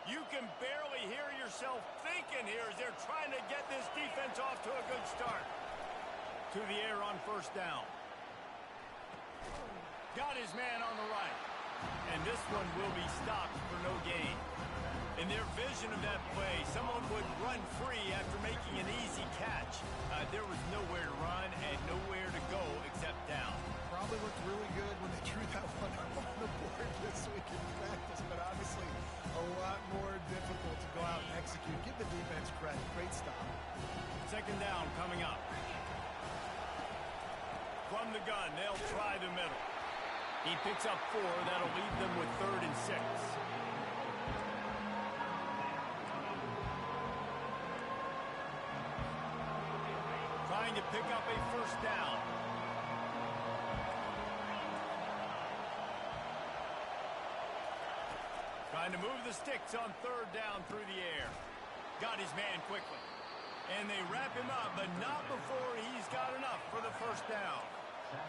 You can barely hear yourself thinking here as they're trying to get this defense off to a good start. To the air on first down. Got his man on the right. And this one will be stopped for no gain. In their vision of that play, someone would run free after making an easy catch. There was nowhere to run and nowhere to go except down. Probably looked really good when they drew that one up on the board this week in practice, but obviously a lot more difficult to go out and execute. Give the defense credit. Great stop. Second down coming up. From the gun, they'll try the middle. He picks up 4. That'll leave them with 3rd and 6. Trying to pick up a first down. Trying to move the sticks on 3rd down through the air. Got his man quickly. And they wrap him up, but not before he's got enough for the first down.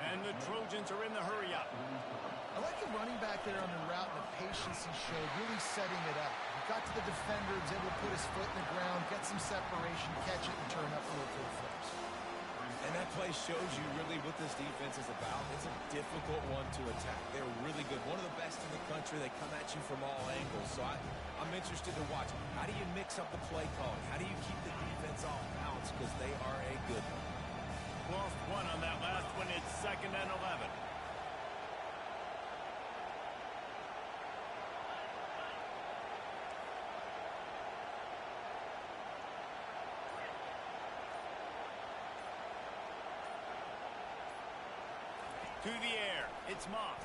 And the Trojans are in the hurry-up. I like the running back there on the route and the patience he showed, really setting it up. He got to the defender, was able to put his foot in the ground, get some separation, catch it, and turn up for the first. And that play shows you really what this defense is about. It's a difficult one to attack. They're really good. One of the best in the country. They come at you from all angles. So I'm interested to watch. How do you mix up the play calling? How do you keep the defense off balance? Because they are a good one. Lost 1 on that last one. It's 2nd and 11. To the air, it's Moss.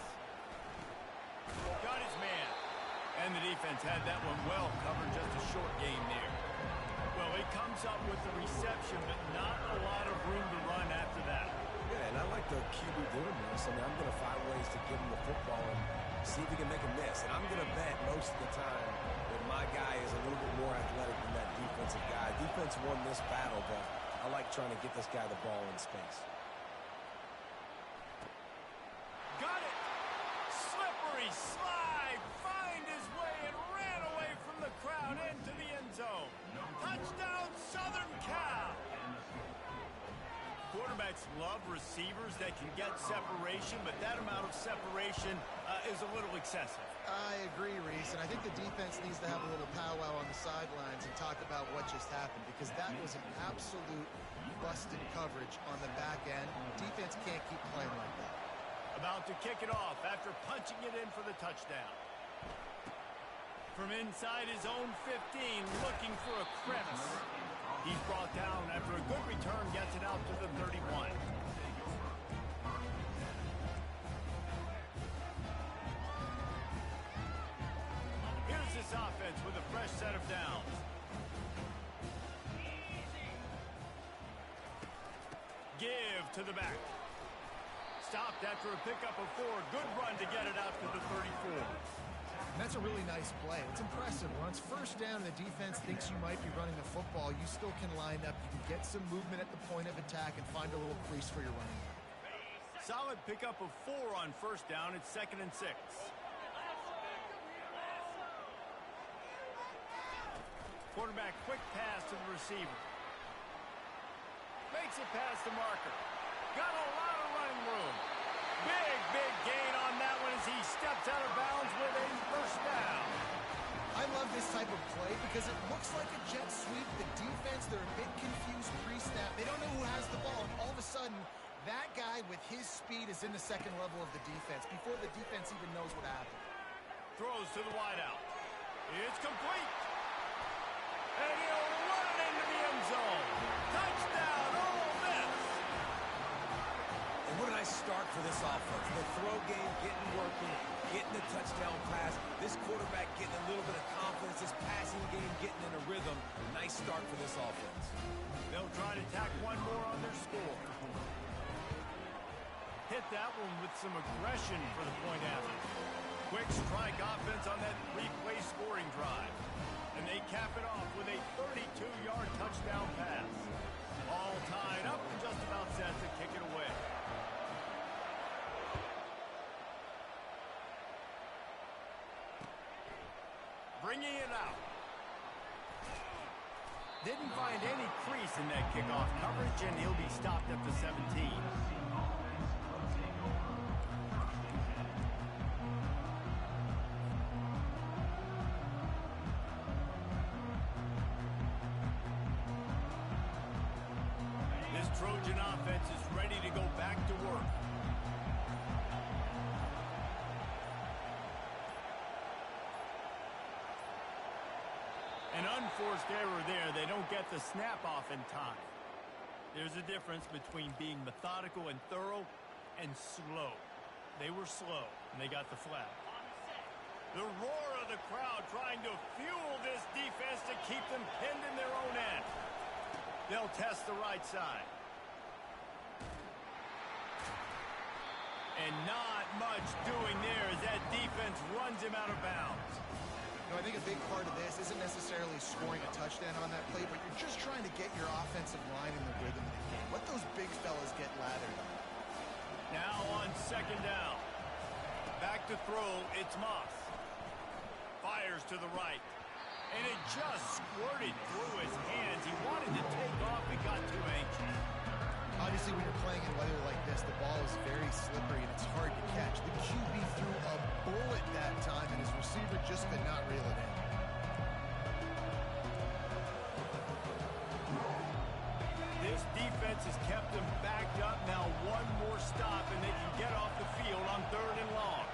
Got his man. And the defense had that one well covered, just a short game there. Well, he comes up with the reception, but not a lot of room to run after that. Yeah, and I like the QB doing this. I mean, I'm going to find ways to give him the football and see if he can make a miss. And I'm going to bet most of the time that my guy is a little bit more athletic than that defensive guy. Defense won this battle, but I like trying to get this guy the ball in space. Got it! Slippery slide! Find his way and ran away from the crowd into the end zone. Touchdown, Southern Cal! Quarterbacks love receivers that can get separation, but that amount of separation is a little excessive. I agree, Reese, and I think the defense needs to have a little powwow on the sidelines and talk about what just happened, because that was an absolute busted coverage on the back end. Defense can't keep playing like that. About to kick it off after punching it in for the touchdown. From inside his own 15, looking for a crevice. He's brought down after a good return, gets it out to the 31. Here's this offense with a fresh set of downs. Give to the back. Stopped after a pickup of 4. Good run to get it out to the 34. And that's a really nice play. It's impressive. When it's first down and the defense thinks you might be running the football, you still can line up. You can get some movement at the point of attack and find a little crease for your running back. Solid pickup of 4 on first down. It's 2nd and 6. Quarterback quick pass to the receiver. Makes it past the marker. Got a lot of running room. Big gain on that one as he steps out of bounds with a first down. I love this type of play because it looks like a jet sweep. The defense, they're a bit confused pre-snap. They don't know who has the ball, and all of a sudden, that guy with his speed is in the second level of the defense before the defense even knows what happened. Throws to the wideout. It's complete. And he'll run it into the end zone. Touchdown, Ole Miss. And what a nice start for this offense. The throw game getting working, getting the touchdown pass. This quarterback getting a little bit of confidence. This passing game getting in a rhythm. Nice start for this offense. They'll try to tack one more on their score. Hit that one with some aggression for the point after. Quick strike offense on that 3-play scoring drive. And they cap it off with a 32-yard touchdown pass. All tied up and just about set to kick it away. bringing it out. Didn't find any crease in that kickoff coverage, and he'll be stopped at the 17. This Trojan offense is ready to go back to work. An unforced error there. They don't get the snap off in time. There's a difference between being methodical and thorough and slow. They were slow, and they got the flag. The roar of the crowd trying to fuel this defense to keep them pinned in their own end. They'll test the right side. And not much doing there as that defense runs him out of bounds. You know, I think a big part of this isn't necessarily scoring a touchdown on that play, but you're just trying to get your offensive line in the rhythm of the game. Let those big fellas get lathered on. Now on second down. Back to throw, it's Moss. Fires to the right. And it just squirted through his hands. He wanted to take off, but got too anxious. Obviously, when you're playing in weather like this, the ball is very slippery and it's hard to catch. The QB threw a bullet that time, and his receiver just could not reel it in. This defense has kept them backed up. Now one more stop, and they can get off the field on 3rd and long.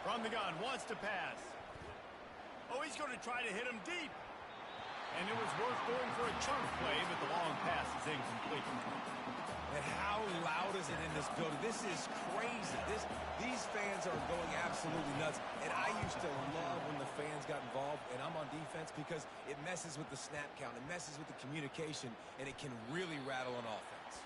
From the gun, wants to pass. Oh, he's going to try to hit him deep. And it was worth going for a chunk play, but the long pass is incomplete. And how loud is it in this building? This is crazy. These fans are going absolutely nuts. And I used to love when the fans got involved, and I'm on defense because it messes with the snap count. It messes with the communication, and it can really rattle an offense.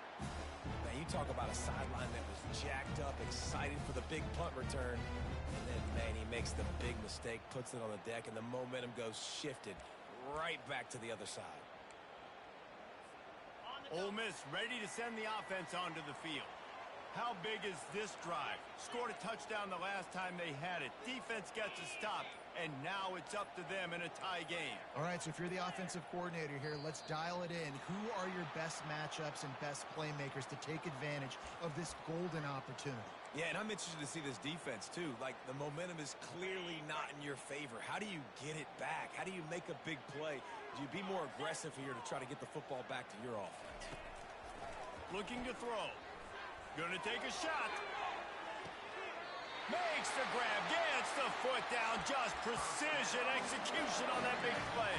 Now, you talk about a sideline that was jacked up, excited for the big punt return. And then, man, he makes the big mistake, puts it on the deck, and the momentum goes shifted right back to the other side. Ole Miss ready to send the offense onto the field. How big is this drive? Scored a touchdown the last time they had it. Defense gets a stop, and now it's up to them in a tie game. All right, so if you're the offensive coordinator here, let's dial it in. Who are your best matchups and best playmakers to take advantage of this golden opportunity? Yeah, and I'm interested to see this defense, too. Like, the momentum is clearly not in your favor. How do you get it back? How do you make a big play? Do you be more aggressive here to try to get the football back to your offense? Looking to throw. Gonna take a shot. Makes the grab. Gets the foot down. Just precision execution on that big play.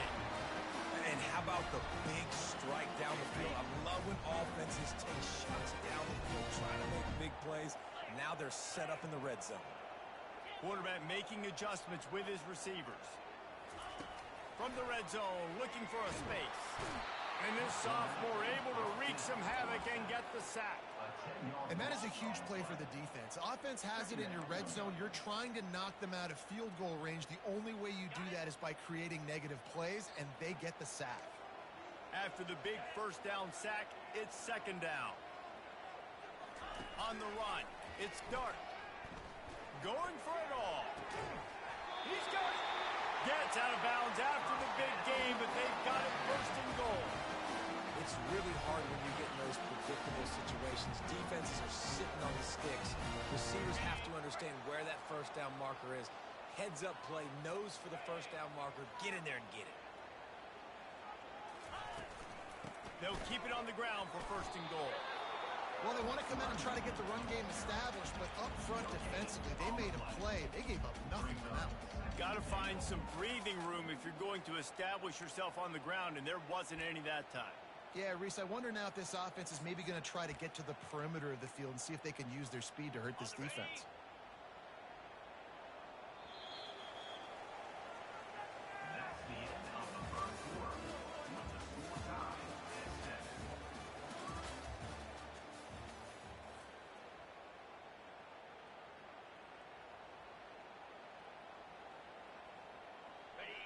And how about the big strike down the field? I love when offenses take shots down the field, trying to make big plays. Now they're set up in the red zone. Quarterback making adjustments with his receivers. From the red zone, looking for a space. And this sophomore able to wreak some havoc and get the sack. And that is a huge play for the defense. Offense has it in your red zone. You're trying to knock them out of field goal range. The only way you do that is by creating negative plays, and they get the sack. After the big first down sack, it's second down. On the run, it's Dart. Going for it all. He's got it. Gets out of bounds after the big game, but they've got it first and goal. It's really hard when you get in those predictable situations. Defenses are sitting on the sticks. Receivers have to understand where that first down marker is. Heads up play, nose for the first down marker. Get in there and get it. They'll keep it on the ground for first and goal. Well, they want to come out and try to get the run game established, but up front defensively, they made a play. They gave up nothing for that one. Got to find some breathing room if you're going to establish yourself on the ground, and there wasn't any that time. Yeah, Reese, I wonder now if this offense is maybe going to try to get to the perimeter of the field and see if they can use their speed to hurt this defense.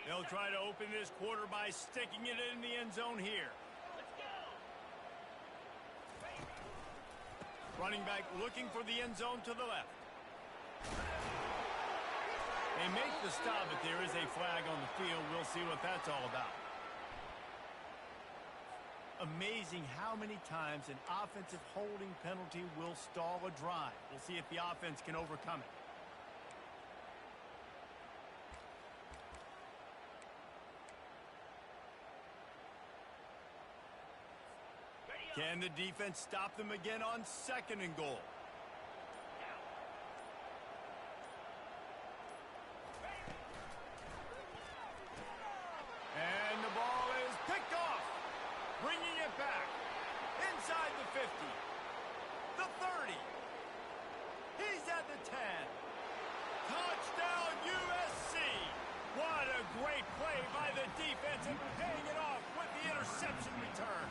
They'll try to open this quarter by sticking it in the end zone here. Running back looking for the end zone to the left. They make the stop, but there is a flag on the field. We'll see what that's all about. Amazing how many times an offensive holding penalty will stall a drive. We'll see if the offense can overcome it. Can the defense stop them again on 2nd and goal? And the ball is picked off. Bringing it back. Inside the 50. The 30. He's at the 10. Touchdown USC. What a great play by the defense and paying it off with the interception return.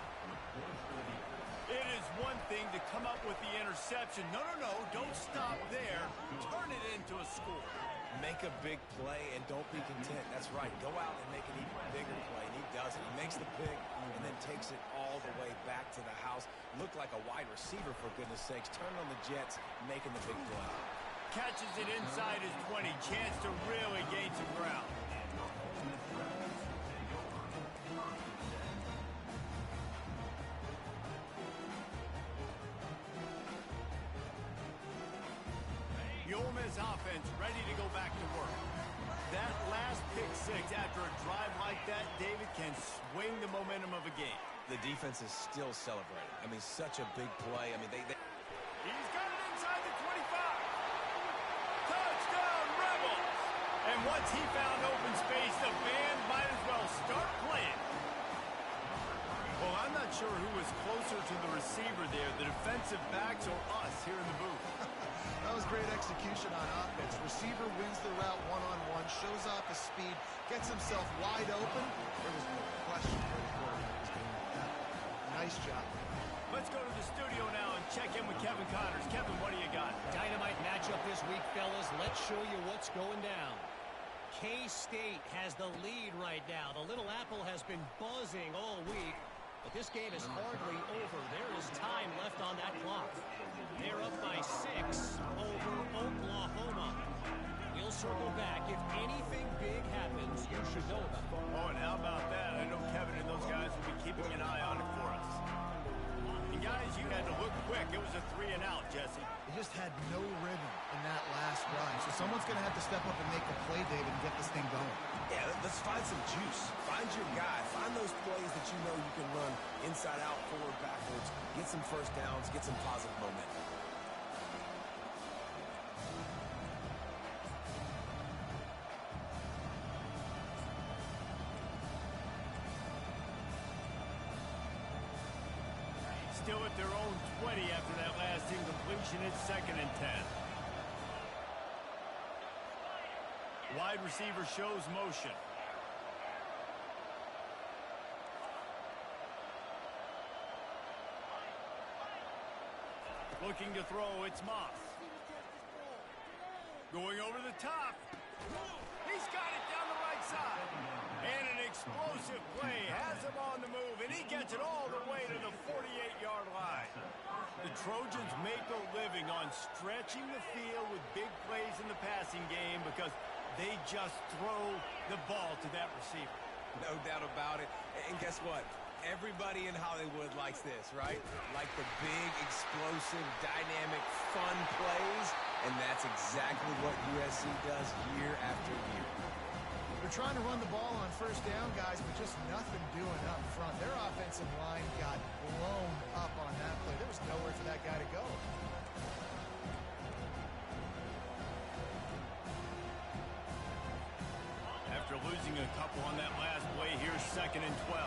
It is one thing to come up with the interception. No, don't stop there. Turn it into a score. Make a big play and don't be content. That's right. Go out and make an even bigger play. And he does it. He makes the pick and then takes it all the way back to the house. Looked like a wide receiver, for goodness sakes. Turn on the Jets, making the big play. Catches it inside his 20. Chance to really gain some ground. The Ole Miss offense ready to go back to work. That last pick six after a drive like that, David, can swing the momentum of a game. The defense is still celebrating. I mean, such a big play. I mean, He's got it inside the 25. Touchdown, Rebels! And once he found open space, the band might as well start playing. Well, I'm not sure who was closer to the receiver there, the defensive backs or us here in the booth. That was great execution on offense. Receiver wins the route one-on-one, shows off his speed, gets himself wide open. There was no question where the quarterback was going with that. Nice job. Let's go to the studio now and check in with Kevin Connors. Kevin, what do you got? Dynamite matchup this week, fellas. Let's show you what's going down. K-State has the lead right now. The Little Apple has been buzzing all week, but this game is hardly over. There is time left on that clock. They're up by 6 over Oklahoma. We'll circle back. If anything big happens, you should know about it. Oh, and how about that? I know Kevin and those guys will be keeping an eye on it for us. And guys, you had to look quick. It was a 3-and-out, Jesse. They just had no rhythm in that last drive. So someone's going to have to step up and make a play, David, and get this thing going. Yeah, let's find some juice. Find your guy. Find those plays that you know you can run inside out, forward, backwards. Get some first downs. Get some positive momentum. Still at their own 20 after that last incompletion. It's 2nd and 10. Wide receiver shows motion. Looking to throw, it's Moss. Going over the top. He's got it down the right side. And an explosive play has him on the move, and he gets it all the way to the 48-yard line. The Trojans make a living on stretching the field with big plays in the passing game because they just throw the ball to that receiver. No doubt about it. And guess what? Everybody in Hollywood likes this, right? Like the big, explosive, dynamic, fun plays. And that's exactly what USC does year after year. They're trying to run the ball on first down, guys, but just nothing doing up front. Their offensive line got blown up on that play. There was nowhere for that guy to go. After losing a couple on that last play, here's 2nd and 12.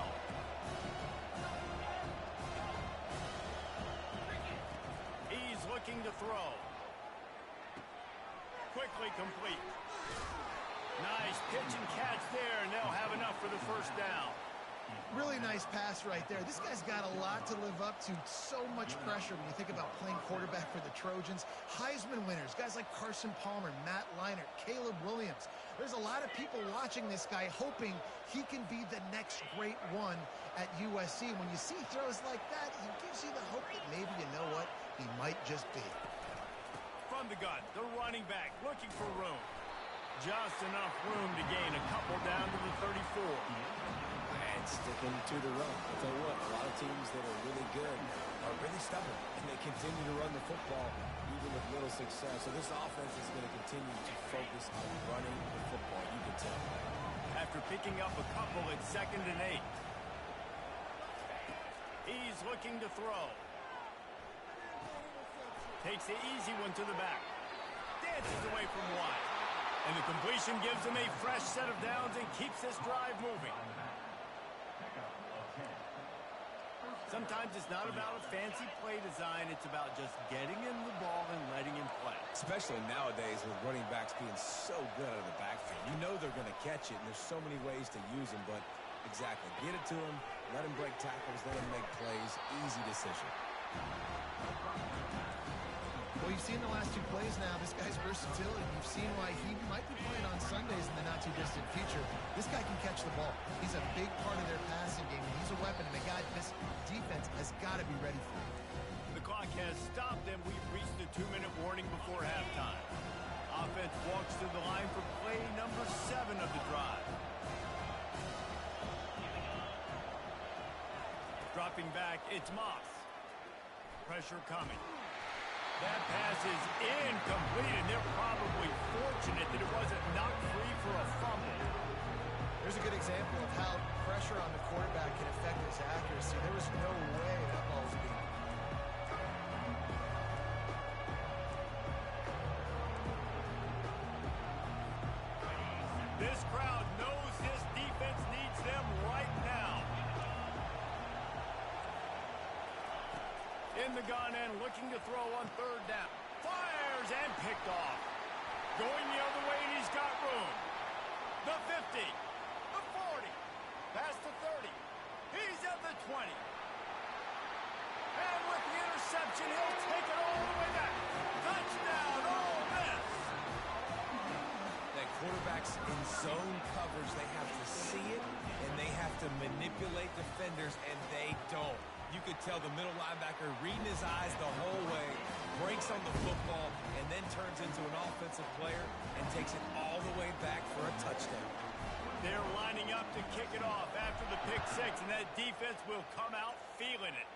He's looking to throw. Quickly complete. Nice pitch and catch there, and they'll have enough for the first down. Really nice pass right there. This guy's got a lot to live up to. So much pressure when you think about playing quarterback for the Trojans. Heisman winners, guys like Carson Palmer, Matt Leinart, Caleb Williams. There's a lot of people watching this guy hoping he can be the next great one at USC. When you see throws like that, it gives you the hope that maybe, you know what, he might just be. From the gun, the running back looking for room. Just enough room to gain a couple down to the 34. And sticking to the run. I'll tell you what, a lot of teams that are really good are really stubborn, and they continue to run the football even with little success. So this offense is going to continue to focus on running the football, you can tell. After picking up a couple at 2nd and 8. He's looking to throw. Takes the easy one to the back. Dances away from wide. And the completion gives him a fresh set of downs and keeps this drive moving. Sometimes it's not about a fancy play design. It's about just getting him the ball and letting him play. Especially nowadays with running backs being so good out of the backfield. You know they're going to catch it, and there's so many ways to use them. But exactly, get it to him, let him break tackles, let him make plays. Easy decision. Well, you've seen the last 2 plays now. This guy's versatility. You've seen why he might be playing on Sundays in the not-too-distant future. This guy can catch the ball. He's a big part of their passing game, and he's a weapon, and a guy this defense has got to be ready for. The clock has stopped, and we've reached the 2-minute warning before halftime. Offense walks to the line for play number 7 of the drive. Dropping back, it's Moss. Pressure coming. That pass is incomplete, and they're probably fortunate that it wasn't knocked free for a fumble. There's a good example of how pressure on the quarterback can affect his accuracy. There was no way that ball was being. This crowd knows this defense needs them right now. In the gun and looking to throw on 3rd down. Fires and picked off. Going the other way, and he's got room. The 50. The 40. Past the 30. He's at the 20. And with the interception, he'll take it all the way back. Touchdown, Ole Miss. That quarterbacks in zone coverage, they have to see it, and they have to manipulate defenders, and they don't. You could tell the middle linebacker reading his eyes the whole way, breaks on the football, and then turns into an offensive player and takes it all the way back for a touchdown. They're lining up to kick it off after the pick 6, and that defense will come out feeling it.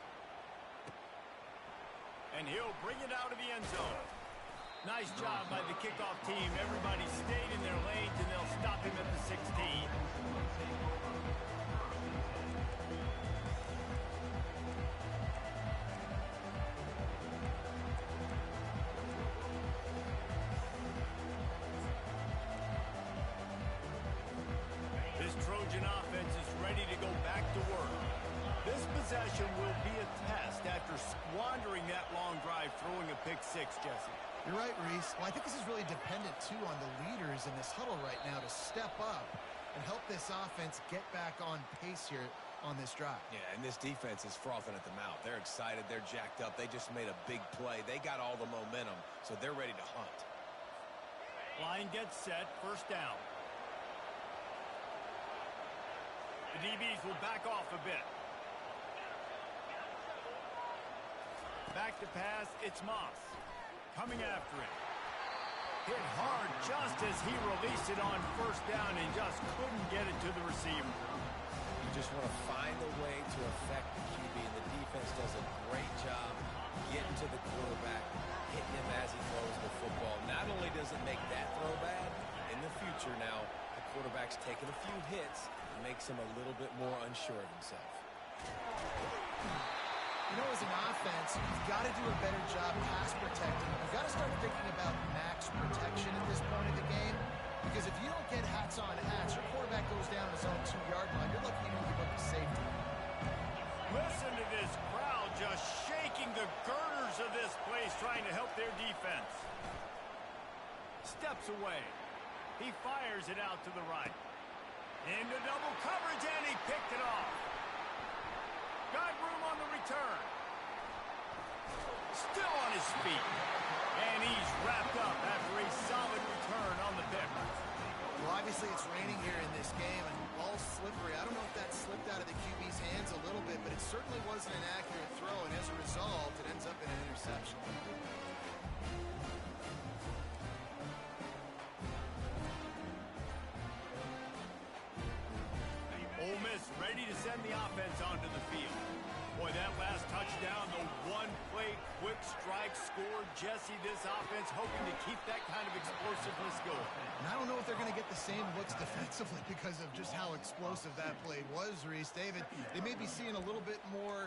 And he'll bring it out of the end zone. Nice job by the kickoff team. Everybody stayed in their lanes, and they'll stop him at the 16. This Trojan offense is ready to go back to work. This possession will be a test after squandering that long drive throwing a pick 6, Jesse. You're right, Reese. Well, I think this is really dependent, too, on the leaders in this huddle right now to step up and help this offense get back on pace here on this drive. Yeah, and this defense is frothing at the mouth. They're excited. They're jacked up. They just made a big play. They got all the momentum, so they're ready to hunt. Line gets set. 1st down. The DBs will back off a bit. Back to pass, it's Moss. Coming after him. Hit hard just as he released it on 1st down and just couldn't get it to the receiver. You just want to find a way to affect the QB, and the defense does a great job getting to the quarterback, hitting him as he throws the football. Not only does it make that throw bad, in the future now, the quarterback's taking a few hits and makes him a little bit more unsure of himself. You know, as an offense, you've got to do a better job pass protecting. You've got to start thinking about max protection at this point of the game. Because if you don't get hats on hats, your quarterback goes down his own 2-yard line. You're lucky you don't give up the safety. Listen to this crowd just shaking the girders of this place trying to help their defense. Steps away. He fires it out to the right. Into double coverage, and he picked it off. Got room on the return. Still on his feet. And he's wrapped up after a solid return on the pick. Well, obviously it's raining here in this game, and the ball's slippery. I don't know if that slipped out of the QB's hands a little bit, but it certainly wasn't an accurate throw, and as a result, it ends up in an interception. ready to send the offense onto the field. Boy, that last touchdown, the one-play quick strike score. Jesse, this offense hoping to keep that kind of explosiveness going. And I don't know if they're going to get the same looks defensively because of just how explosive that play was, Reese. David, they may be seeing a little bit more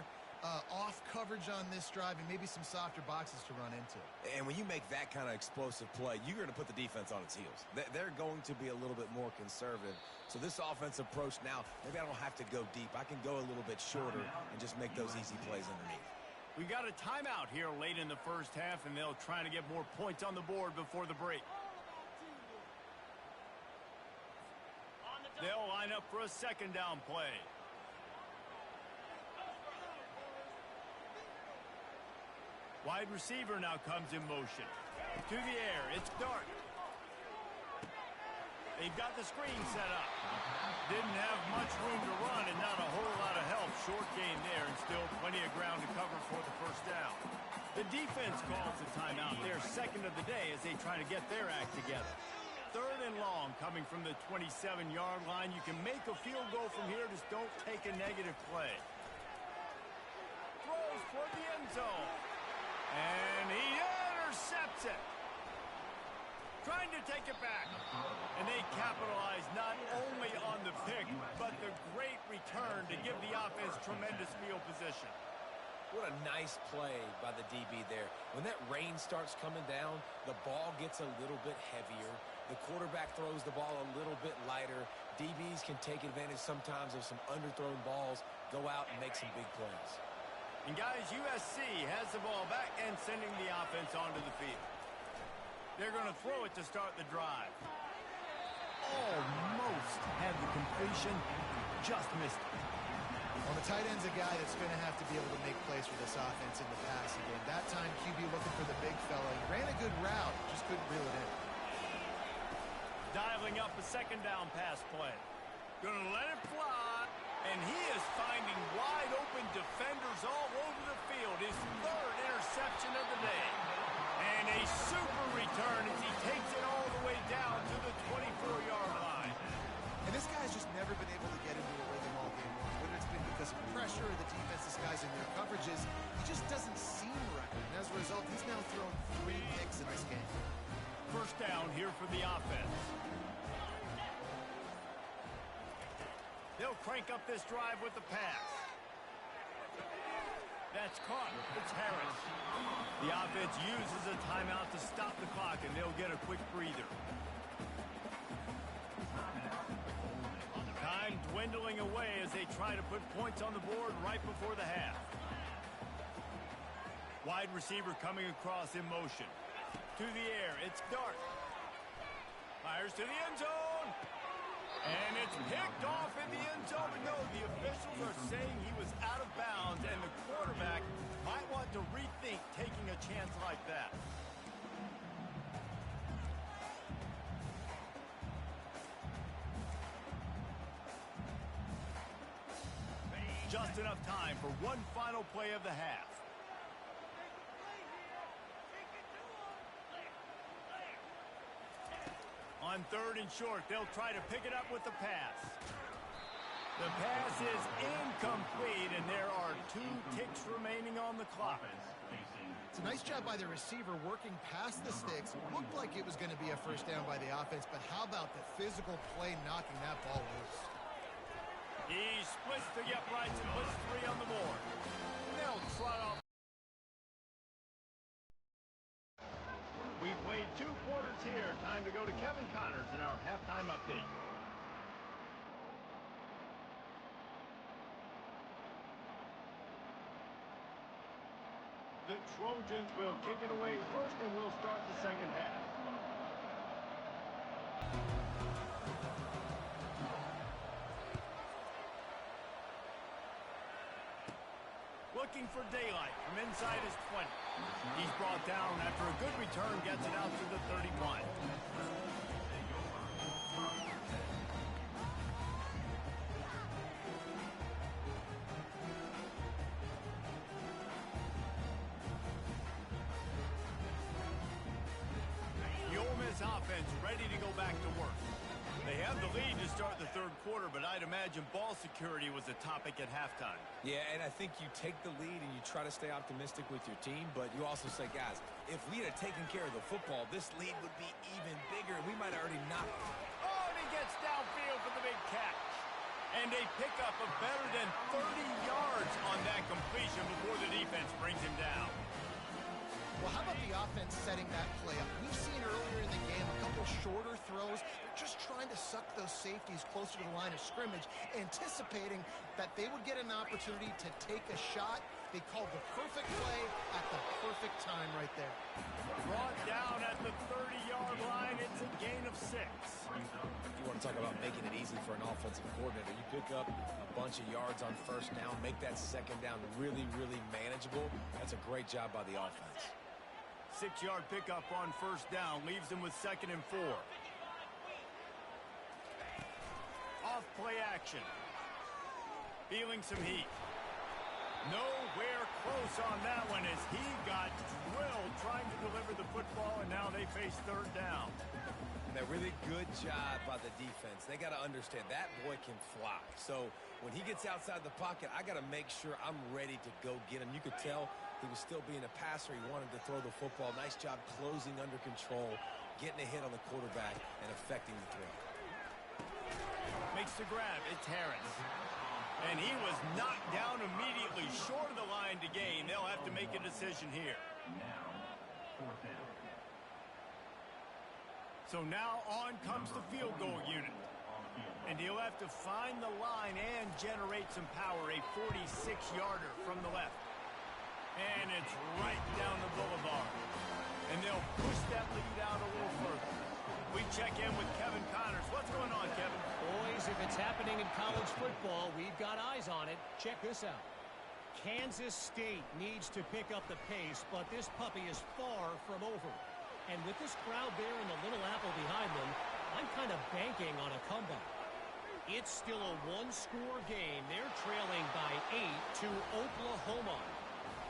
off coverage on this drive and maybe some softer boxes to run into. And when you make that kind of explosive play, you're going to put the defense on its heels. They're going to be a little bit more conservative. So this offensive approach now, maybe I don't have to go deep. I can go a little bit shorter and just make those easy plays underneath. We got a timeout here late in the first half, and they'll try to get more points on the board before the break. They'll line up for a second down play. Wide receiver now comes in motion. To the air, it's Dart. They've got the screen set up. Didn't have much room to run and not a whole lot of help. Short gain there and still plenty of ground to cover for the first down. The defense calls a timeout, their second of the day as they try to get their act together. Third and long coming from the 27-yard line. You can make a field goal from here, just don't take a negative play. Throws for the end zone. And he intercepts it. Trying to take it back. And they capitalize not only on the pick, but the great return to give the offense tremendous field position. What a nice play by the DB there. When that rain starts coming down, the ball gets a little bit heavier. The quarterback throws the ball a little bit lighter. DBs can take advantage sometimes of some underthrown balls, go out and make some big plays. And guys, USC has the ball back and sending the offense onto the field. They're going to throw it to start the drive. Almost had the completion, just missed it. Well, the tight end's a guy that's going to have to be able to make plays for this offense in the passing game. That time, QB looking for the big fella. He ran a good route, just couldn't reel it in. Dialing up a second down pass play. Going to let it fly. And he is finding wide-open defenders all over the field. His third interception of the day. And a super return as he takes it all the way down to the 24-yard line. And this guy's just never been able to get into a rhythm all game long. Whether it's been because of pressure or the defense disguising their coverages, he just doesn't seem right. And as a result, he's now thrown 3 picks in this game. First down here for the offense. They'll crank up this drive with the pass. That's caught. It's Harris. The offense uses a timeout to stop the clock, and they'll get a quick breather. Time dwindling away as they try to put points on the board right before the half. Wide receiver coming across in motion. To the air, it's Dart. Fires to the end zone. And it's picked off in the end zone. But no, the officials are saying he was out of bounds, and the quarterback might want to rethink taking a chance like that. Just enough time for one final play of the half. On third and short, they'll try to pick it up with the pass. The pass is incomplete, and there are 2 ticks remaining on the clock. It's a nice job by the receiver working past the sticks. Looked like it was going to be a first down by the offense, but how about the physical play knocking that ball loose? He splits the uprights and puts 3 on the board. They'll trot off. We played 2 quarters here. Time to go to Kevin Connors in our halftime update. The Trojans will kick it away first, and we'll start the second half. Looking for daylight from inside his 20. He's brought down after a good return, gets it out to the 31. The Ole Miss offense ready to go back to work. They have the lead to start the third quarter, but I'd imagine ball security was a topic at halftime. Yeah, and I think you take the lead and you try to stay optimistic with your team, but you also say, guys, if we had taken care of the football, this lead would be even bigger, and we might have already knocked it. Oh, and he gets downfield for the big catch. And a pickup of better than 30 yards on that completion before the defense brings him down. Well, how about the offense setting that play up? We've seen earlier in the game a couple shorter throws. They're just trying to suck those safeties closer to the line of scrimmage, anticipating that they would get an opportunity to take a shot. They called the perfect play at the perfect time right there. Brought down at the 30-yard line. It's a gain of 6. You want to talk about making it easy for an offensive coordinator. You pick up a bunch of yards on first down, make that second down really, really manageable. That's a great job by the offense. 6-yard pickup on first down leaves them with 2nd and 4. Off play action. Feeling some heat. Nowhere close on that one as he got drilled trying to deliver the football, and now they face 3rd down. And a really good job by the defense. They got to understand that boy can fly. So when he gets outside the pocket, I got to make sure I'm ready to go get him. You could tell he was still being a passer. He wanted to throw the football. Nice job closing under control, getting a hit on the quarterback, and affecting the throw. Makes the grab. It's Harris. And he was knocked down immediately short of the line to gain. They'll have to make a decision here. So now on comes the field goal unit. And he'll have to find the line and generate some power. A 46-yarder from the left. And it's right down the boulevard. And they'll push that lead out a little further. We check in with Kevin Connors. What's going on, Kevin? Boys, if it's happening in college football, we've got eyes on it. Check this out. Kansas State needs to pick up the pace, but this puppy is far from over. And with this crowd there in the Little Apple behind them, I'm kind of banking on a comeback. It's still a one-score game. They're trailing by 8 to Oklahoma.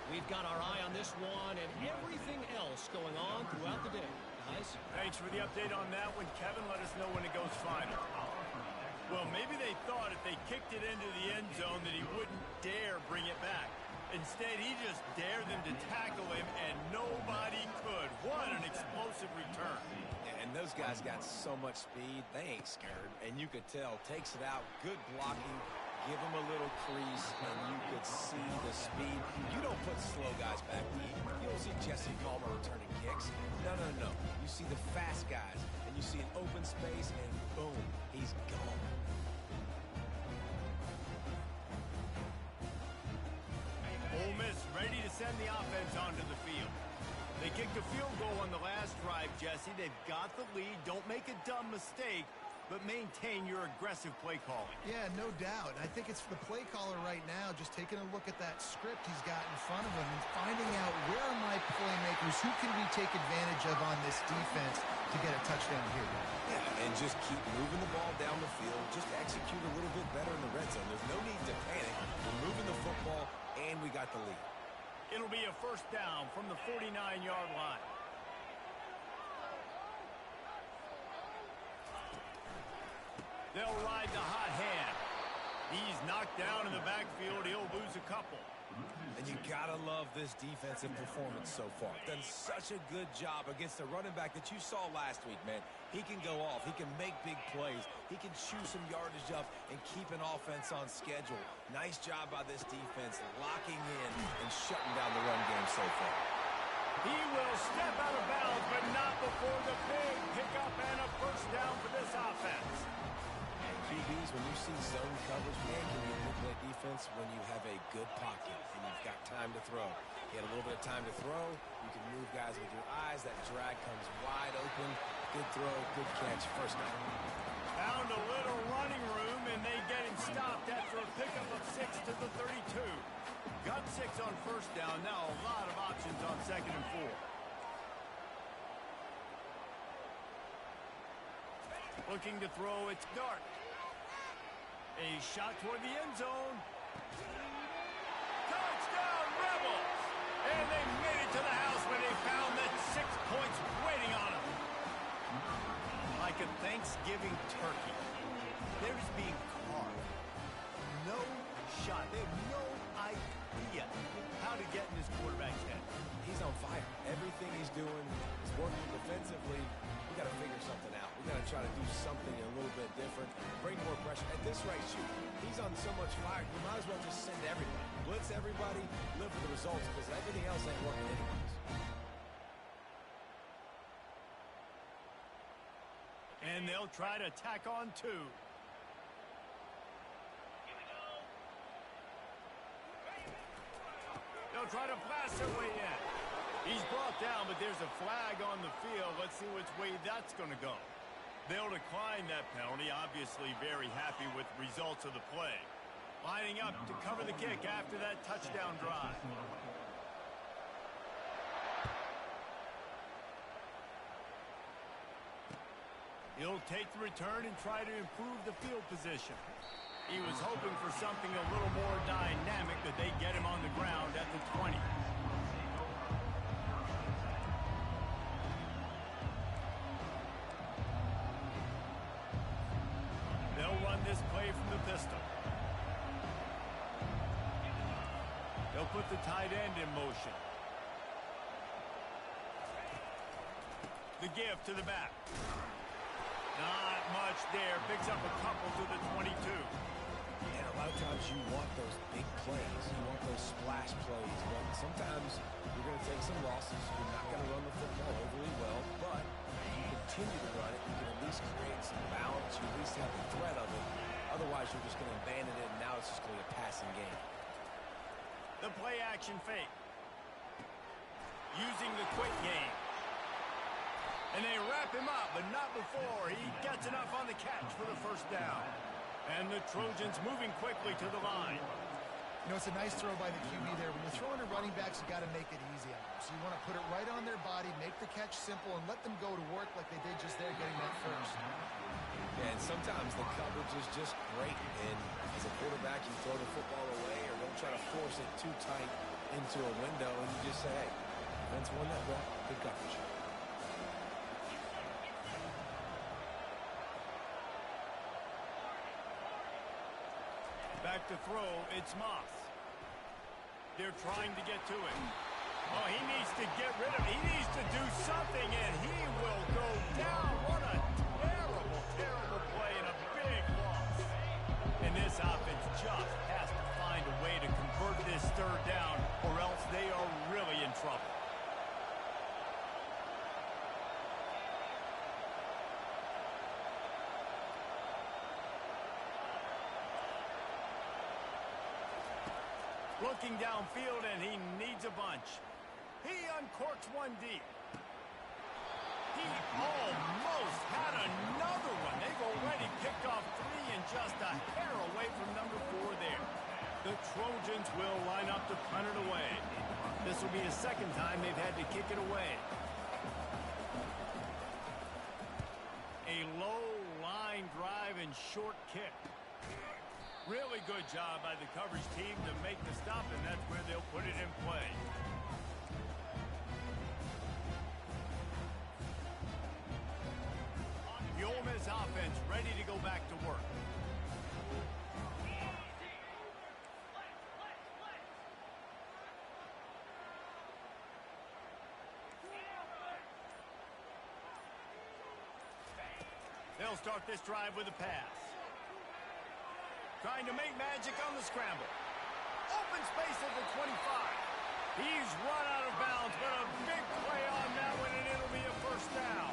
We've got our eye on this one and everything else going on throughout the day. Guys? Thanks for the update on that one, Kevin. Let us know when it goes final. Well, maybe they thought if they kicked it into the end zone that he wouldn't dare bring it back. Instead, he just dared them to tackle him, and nobody could. What an explosive return. And those guys got so much speed, they ain't scared. And you could tell, takes it out, good blocking, give him a little crease, and you could see the speed. You don't put slow guys back deep. You don't see Jesse Palmer returning kicks. No, no, no. You see the fast guys, and you see an open space, and boom, he's gone. Ole Miss ready to send the offense onto the field. They kicked a field goal on the last drive, Jesse. They've got the lead. Don't make a dumb mistake, but maintain your aggressive play calling. Yeah, no doubt. I think it's the play caller right now just taking a look at that script he's got in front of him and finding out where are my playmakers, who can we take advantage of on this defense to get a touchdown here. Yeah, and just keep moving the ball down the field. Just execute a little bit better in the red zone. There's no need to panic. We're moving the football, and we got the lead. It'll be a first down from the 49-yard line. They'll ride the hot hand. He's knocked down in the backfield. He'll lose a couple. And you gotta love this defensive performance so far. Done such a good job against the running back that you saw last week, man. He can go off. He can make big plays. He can chew some yardage up and keep an offense on schedule. Nice job by this defense locking in and shutting down the run game so far. He will step out of bounds, but not before the big pickup and a first down for this offense. QBs, when you see zone coverage, man, can you manipulate defense when you have a good pocket and you've got time to throw? You had a little bit of time to throw. You can move guys with your eyes. That drag comes wide open. Good throw, good catch, first down. Found a little running room, and they get him stopped after a pickup of 6 to the 32. Got 6 on first down. Now a lot of options on 2nd and 4. Looking to throw, it's Dart. A shot toward the end zone. Touchdown, Rebels! And they made it to the house when they found that 6 points waiting on them. Like a thanks Thanksgiving turkey. They're just being carved. No shot. They have no idea how to get in this quarterback's head. He's on fire. Everything he's doing is working defensively. We got to figure something out. We got to try to do something a little bit different, bring more pressure. At this rate, shoot, he's on so much fire, you might as well just send everybody. Blitz everybody, live for the results, because everything else ain't working anyways. And they'll try to tack on two. They'll try to blast their way in. He's brought down, but there's a flag on the field. Let's see which way that's going to go. They'll decline that penalty, obviously very happy with the results of the play. Lining up to cover the kick after that touchdown drive. He'll take the return and try to improve the field position. He was hoping for something a little more dynamic, that they get him on the ground at the 20. They'll run this play from the pistol. They'll put the tight end in motion. The give to the back. Not much there. Picks up a couple to the 22. And a lot of times you want those big plays. You want those splash plays. But sometimes you're going to take some losses. You're not going to run the football overly well. But if you continue to run it, you can at least create some balance. You at least have the threat of it. Otherwise, you're just going to abandon it, and now it's just going to be a passing game. The play action fake. Using the quick game. And they wrap him up, but not before he gets enough on the catch for the first down. And the Trojans moving quickly to the line. You know, it's a nice throw by the QB there. When you're throwing to running backs, you got to make it easy on them. So you want to put it right on their body, make the catch simple, and let them go to work like they did just there getting that first. Yeah, and sometimes the coverage is just great. And as a quarterback, you throw the football away or don't try to force it too tight into a window, and you just say, hey, defense won that ball. Good coverage. Back to throw, it's Moss. They're trying to get to him. Oh, he needs to get rid of it. He needs to do something, and he will go down. What a terrible, terrible play and a big loss. And this offense just has to find a way to convert this third down, or else they are really in trouble. Looking downfield, and he needs a bunch. He uncorks one deep. He almost had another one. They've already picked off three and just a hair away from number 4 there. The Trojans will line up to punt it away. This will be the second time they've had to kick it away. A low line drive and short kick. Really good job by the coverage team to make the stop, and that's where they'll put it in play. The Ole Miss offense ready to go back to work. They'll start this drive with a pass. Trying to make magic on the scramble. Open space at the 25. He's run out of bounds, but a big play on that one, and it'll be a first down.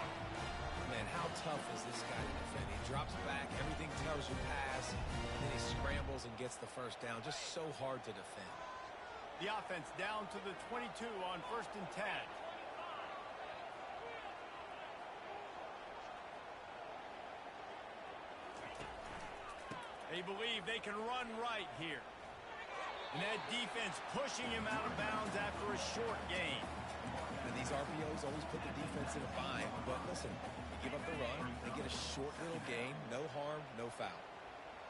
Man, how tough is this guy to defend? He drops back, everything tells you pass, and then he scrambles and gets the first down. Just so hard to defend. The offense down to the 22 on 1st and 10. They believe they can run right here. And that defense pushing him out of bounds after a short gain. And these RPOs always put the defense in a bind. But listen, you give up the run, they get a short little gain, no harm, no foul.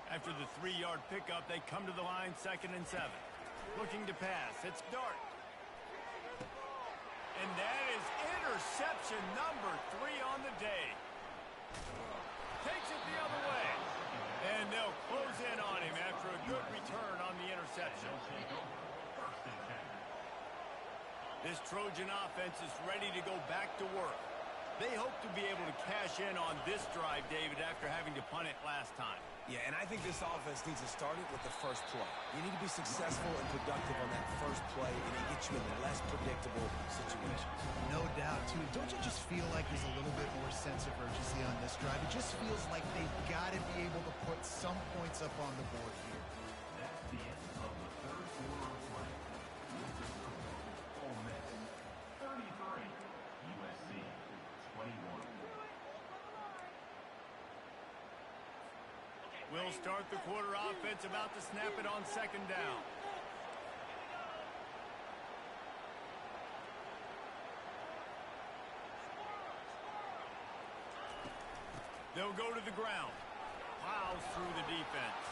After the 3-yard pickup, they come to the line 2nd and 7. Looking to pass. It's Dart. And that is interception number 3 on the day. Takes it the other way. And they'll close in on him after a good return on the interception. This Trojan offense is ready to go back to work. They hope to be able to cash in on this drive, David, after having to punt it last time. Yeah, and I think this offense needs to start it with the first play. You need to be successful and productive on that first play, and it gets you in less predictable situations. No doubt, too. Don't you just feel like there's a little bit more sense of urgency on this drive? It just feels like they've got to be able to put some points up on the board here. That's the end of the third quarter of play. Ole Miss 33, USC 21. We'll start the quarter offense about to snap it on second down. They'll go to the ground. Plows through the defense.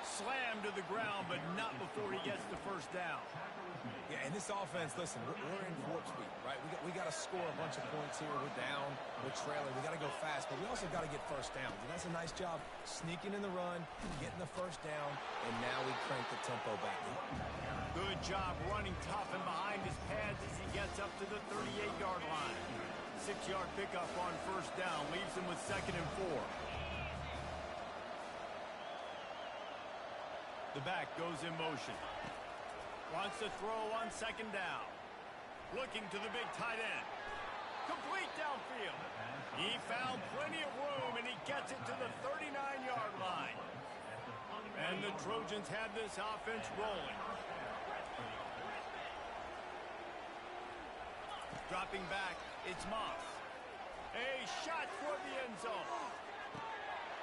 Slammed to the ground, but not before he gets the first down. Yeah, and this offense, listen, we're in warp speed, right? We got to score a bunch of points here. We're down. We're trailing. We got to go fast, but we also got to get first down. And that's a nice job sneaking in the run, getting the first down, and now we crank the tempo back up. Good job running tough and behind his pads as he gets up to the 38-yard line. 6-yard pickup on first down leaves him with 2nd and 4. The back goes in motion. Wants to throw on 2nd down. Looking to the big tight end. Complete downfield. He found plenty of room, and he gets it to the 39-yard line. And the Trojans have this offense rolling. Dropping back, it's Moss. A shot for the end zone.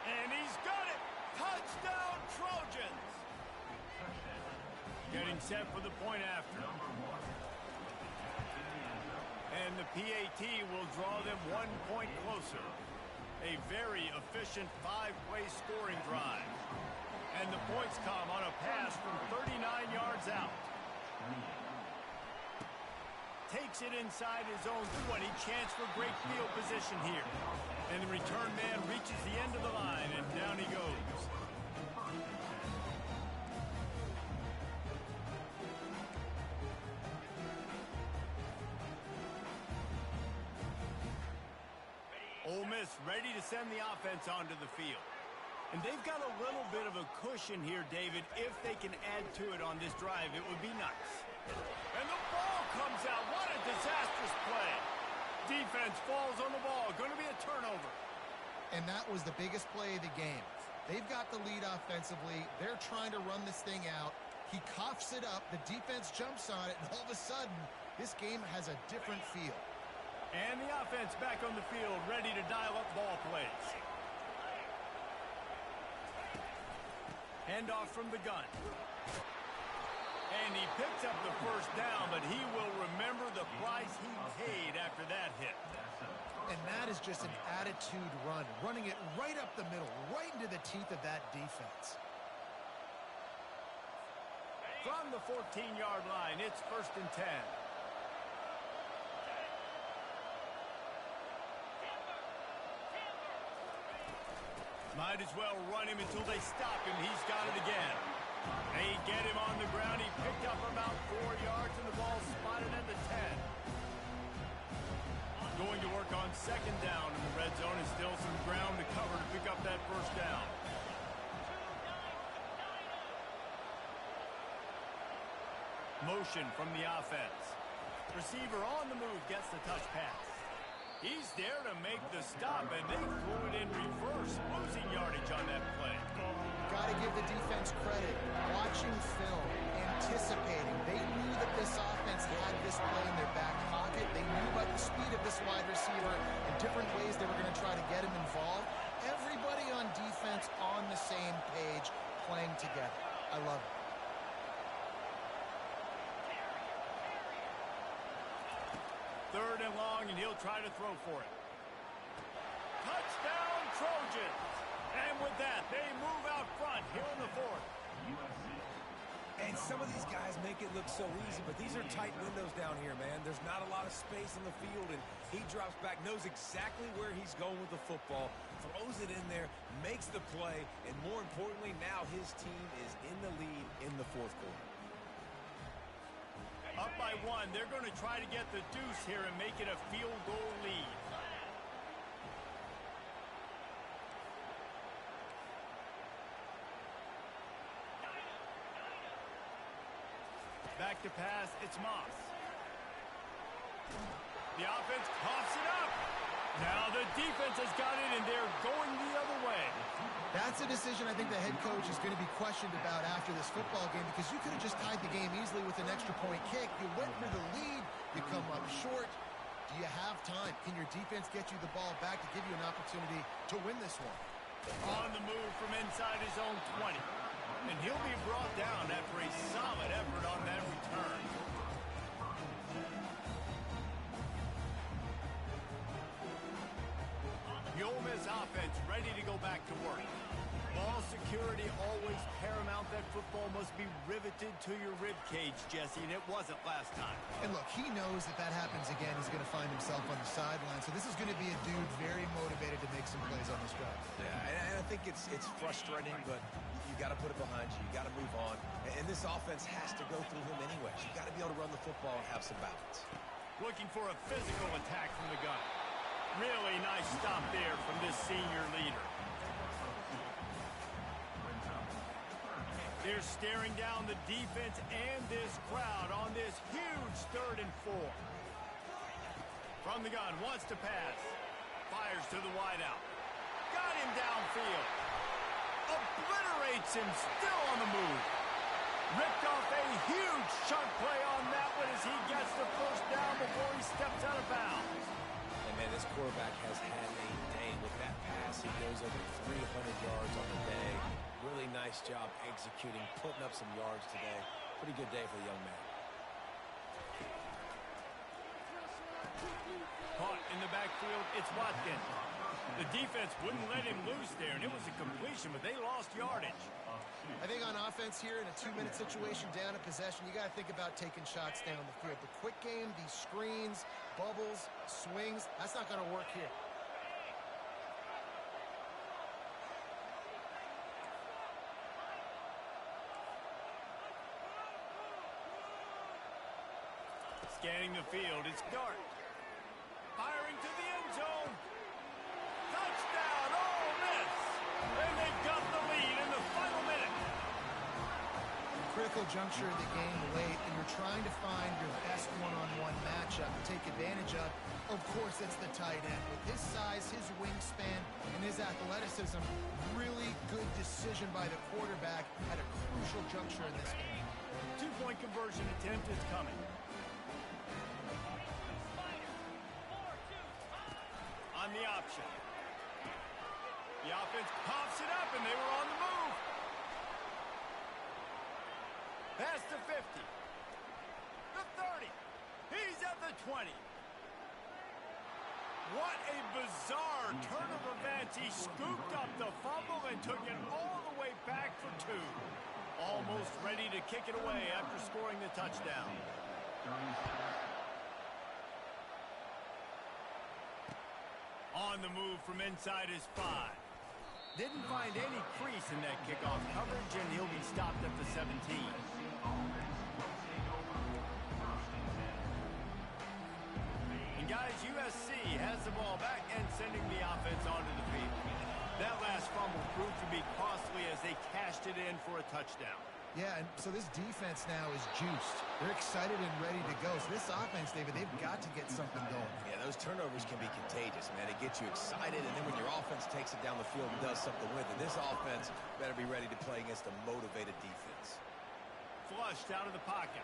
And he's got it. Touchdown, Trojans. Getting set for the point after. And the PAT will draw them 1 point closer. A very efficient 5-play scoring drive. And the points come on a pass from 39 yards out. Takes it inside his own 20. Chance for great field position here. And the return man reaches the end of the line, and down he goes. Ole Miss ready to send the offense onto the field. And they've got a little bit of a cushion here, David. If they can add to it on this drive, it would be nice. And the ball comes out. What a disastrous play. Defense falls on the ball. Going to be a turnover. And that was the biggest play of the game. They've got the lead offensively. They're trying to run this thing out. He coughs it up. The defense jumps on it. And all of a sudden, this game has a different feel. And the offense back on the field, ready to dial up ball plays. Handoff from the gun. And he picks up the first down, but he will remember the price he paid after that hit. And that is just an attitude run, running it right up the middle, right into the teeth of that defense. From the 14-yard line, it's 1st and 10. Might as well run him until they stop him. He's got it again. They get him on the ground. He picked up about 4 yards, and the ball spotted at the 10. Going to work on 2nd down in the red zone. Is still some ground to cover to pick up that first down. Motion from the offense. Receiver on the move gets the touch pass. He's there to make the stop, and they threw it in reverse, losing yardage on that play. Got to give the defense credit. Watching film, anticipating. They knew that this offense had this play in their back pocket. They knew about the speed of this wide receiver and different ways they were going to try to get him involved. Everybody on defense on the same page, playing together. I love it. Third and long, and he'll try to throw for it. Touchdown, Trojans! And with that, they move out front here in the 4th. And some of these guys make it look so easy, but these are tight windows down here, man. There's not a lot of space in the field, and he drops back, knows exactly where he's going with the football, throws it in there, makes the play, and more importantly, now his team is in the lead in the fourth quarter. Up by one, they're going to try to get the deuce here and make it a field goal lead. Back to pass, it's Moss. The offense coughs it up. Now the defense has got it, and they're going the other way. That's a decision I think the head coach is going to be questioned about after this football game, because you could have just tied the game easily with an extra point kick. You went for the lead. You come up short. Do you have time? Can your defense get you the ball back to give you an opportunity to win this one? On the move from inside his own 20. And he'll be brought down after a solid effort on that return. The Ole Miss offense ready to go back to work. Ball security always paramount. That football must be riveted to your rib cage, Jesse, and it wasn't last time. And look, he knows if that happens again, he's going to find himself on the sideline. So this is going to be a dude very motivated to make some plays on this drive. Yeah, and I think it's frustrating, but you got to put it behind you. You got to move on. And this offense has to go through him anyways. You got to be able to run the football and have some balance. Looking for a physical attack from the gun. Really nice stop there from this senior leader. They're staring down the defense and this crowd on this huge 3rd and 4. From the gun, wants to pass. Fires to the wideout. Got him downfield. Obliterates him, still on the move. Ripped off a huge chunk play on that one as he gets the first down before he steps out of bounds. And man, this quarterback has had a day with that pass. He goes over 300 yards on the day. Really nice job executing, putting up some yards today. Pretty good day for the young man. Caught in the backfield, it's Watkins. The defense wouldn't let him loose there, and it was a completion, but they lost yardage. I think on offense here in a 2-minute situation down a possession, you got to think about taking shots down the field. The quick game, these screens, bubbles, swings, that's not going to work here. Scanning the field, it's Dart. Firing to the end zone. Touchdown, Ole Miss! And they've got the lead in the final minute. Critical juncture of the game late, and you're trying to find your best one-on-one matchup to take advantage of. Of course, it's the tight end. With his size, his wingspan, and his athleticism, really good decision by the quarterback at a crucial juncture in this game. 2-point conversion attempt is coming. On the option. The offense pops it up, and they were on the move. Past the 50. The 30. He's at the 20. What a bizarre turn of events. He scooped up the fumble and took it all the way back for 2. Almost ready to kick it away after scoring the touchdown. On the move from inside his 5. Didn't find any crease in that kickoff coverage, and he'll be stopped at the 17. And guys, USC has the ball back and sending the offense onto the field. That last fumble proved to be costly as they cashed it in for a touchdown. Yeah, and so this defense now is juiced. They're excited and ready to go. So this offense, David, they've got to get something going. Yeah, those turnovers can be contagious, man. It gets you excited, and then when your offense takes it down the field and does something with it, this offense better be ready to play against a motivated defense. Flushed out of the pocket.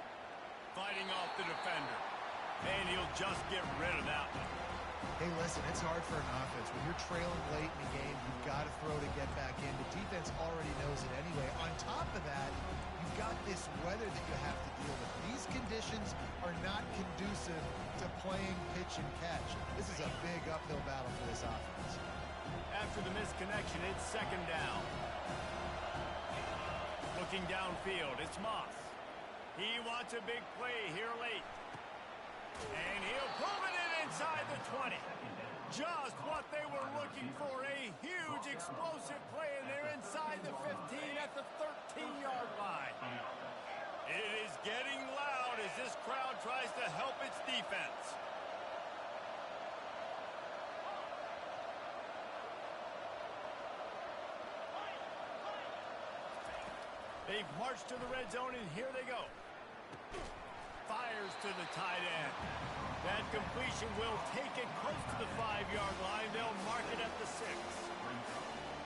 Fighting off the defender. And he'll just get rid of that one. Hey, listen, it's hard for an offense. When you're trailing late in the game, you've got to throw to get back in. The defense already knows it anyway. On top of that, you've got this weather that you have to deal with. These conditions are not conducive to playing pitch and catch. This is a big uphill battle for this offense. After the misconnection, it's 2nd down. Looking downfield, it's Moss. He wants a big play here late. And he'll pull it in inside the 20. Just what they were looking for, a huge explosive play, and they're inside the 15 at the 13-yard line. It is getting loud as this crowd tries to help its defense. They've marched to the red zone, and here they go. Fires to the tight end. That completion will take it close to the 5-yard line. They'll mark it at the 6.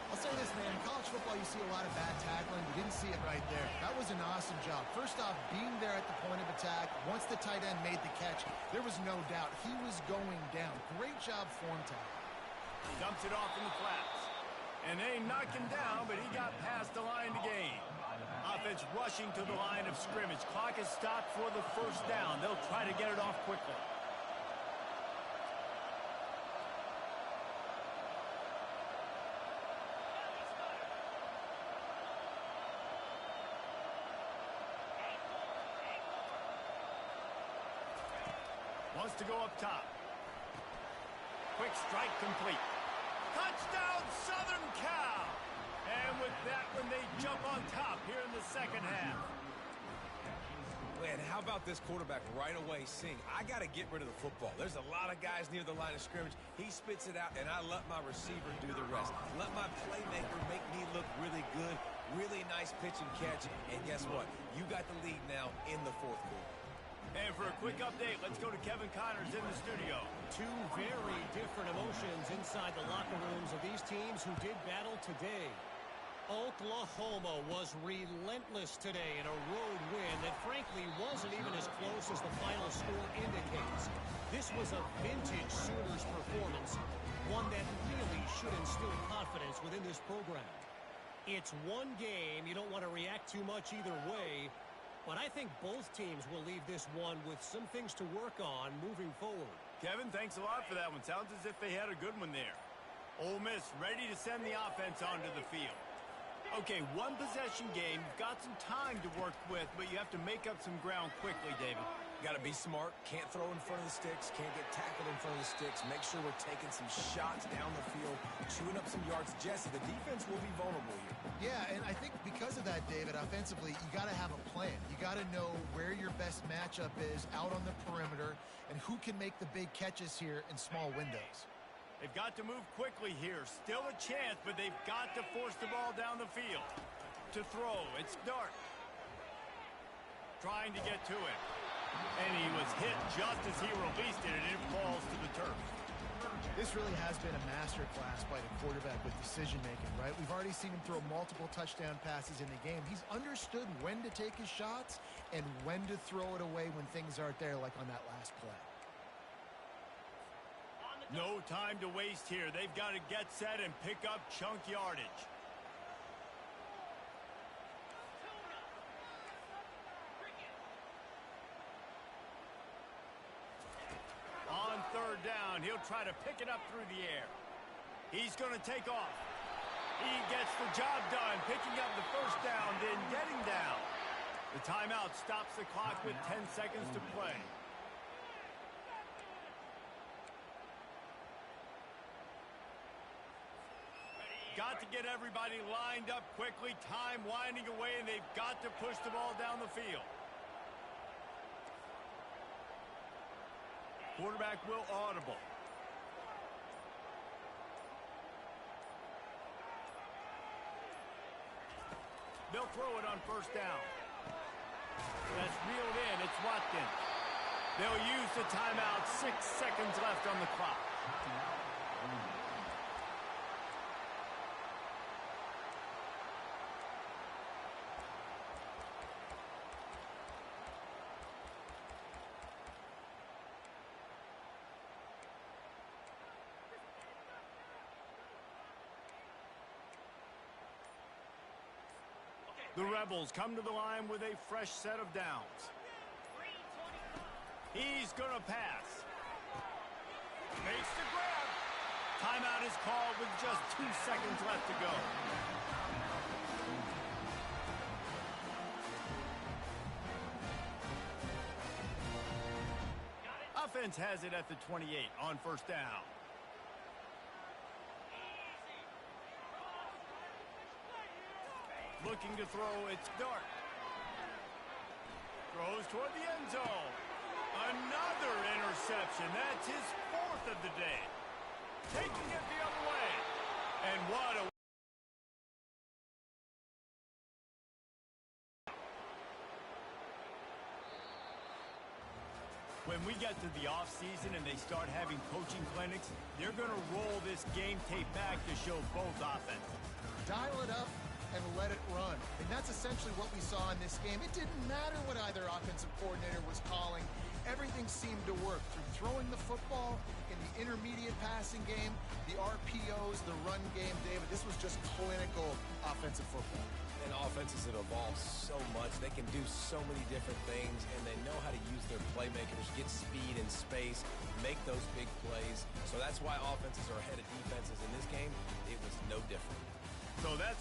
I'll say this, man. In college football, you see a lot of bad tackling. You didn't see it right there. That was an awesome job. First off, being there at the point of attack. Once the tight end made the catch, there was no doubt he was going down. Great job form tackle. Dumps it off in the flats. And they knocked him down, but he got past the line to gain. Offense rushing to the line of scrimmage. Clock is stopped for the first down. They'll try to get it off quickly. Wants to go up top. Quick strike complete. Touchdown, Southern Cal! And with that one, they jump on top here in the second half. Man, how about this quarterback right away seeing, I got to get rid of the football. There's a lot of guys near the line of scrimmage. He spits it out, and I let my receiver do the rest. Let my playmaker make me look really good. Really nice pitch and catch. And guess what? You got the lead now in the fourth quarter. And for a quick update, let's go to Kevin Connors in the studio. Two very different emotions inside the locker rooms of these teams who did battle today. Oklahoma was relentless today in a road win that frankly wasn't even as close as the final score indicates. This was a vintage Sooners performance, one that really should instill confidence within this program. It's one game, you don't want to react too much either way, but I think both teams will leave this one with some things to work on moving forward. Kevin, thanks a lot for that one. Sounds as if they had a good one there. Ole Miss ready to send the offense onto the field. Okay, one possession game. You've got some time to work with, but you have to make up some ground quickly, David. Got to be smart. Can't throw in front of the sticks. Can't get tackled in front of the sticks. Make sure we're taking some shots down the field, chewing up some yards. Jesse, the defense will be vulnerable here. Yeah, and I think because of that, David, offensively, you got to have a plan. You got to know where your best matchup is out on the perimeter and who can make the big catches here in small windows. They've got to move quickly here. Still a chance, but they've got to force the ball down the field. To throw, it's Dart. Trying to get to it. And he was hit just as he released it, and it falls to the turf. This really has been a masterclass by the quarterback with decision-making, right? We've already seen him throw multiple touchdown passes in the game. He's understood when to take his shots and when to throw it away when things aren't there, like on that last play. No time to waste here. They've got to get set and pick up chunk yardage. On third down, he'll try to pick it up through the air. He's going to take off. He gets the job done, picking up the first down, then getting down. The timeout stops the clock with 10 seconds to play. Got to get everybody lined up quickly. Time winding away, and they've got to push the ball down the field. Quarterback will audible. They'll throw it on first down. That's reeled in. It's Watkins. They'll use the timeout. 6 seconds left on the clock. The Rebels come to the line with a fresh set of downs. He's going to pass. Makes the grab. Timeout is called with just 2 seconds left to go. offense has it at the 28 on first down. Looking to throw, it's Dart. Throws toward the end zone. Another interception. That's his fourth of the day. Taking it the other way. And what a... When we get to the offseason and they start having coaching clinics, they're going to roll this game tape back to show both offenses. Dial it up and let it run. And that's essentially what we saw in this game. It didn't matter what either offensive coordinator was calling. Everything seemed to work through throwing the football in the intermediate passing game, the RPOs, the run game, David. This was just clinical offensive football. And offenses have evolved so much. They can do so many different things, and they know how to use their playmakers, get speed and space, make those big plays. So that's why offenses are ahead of defenses in this game. It was no different. So that's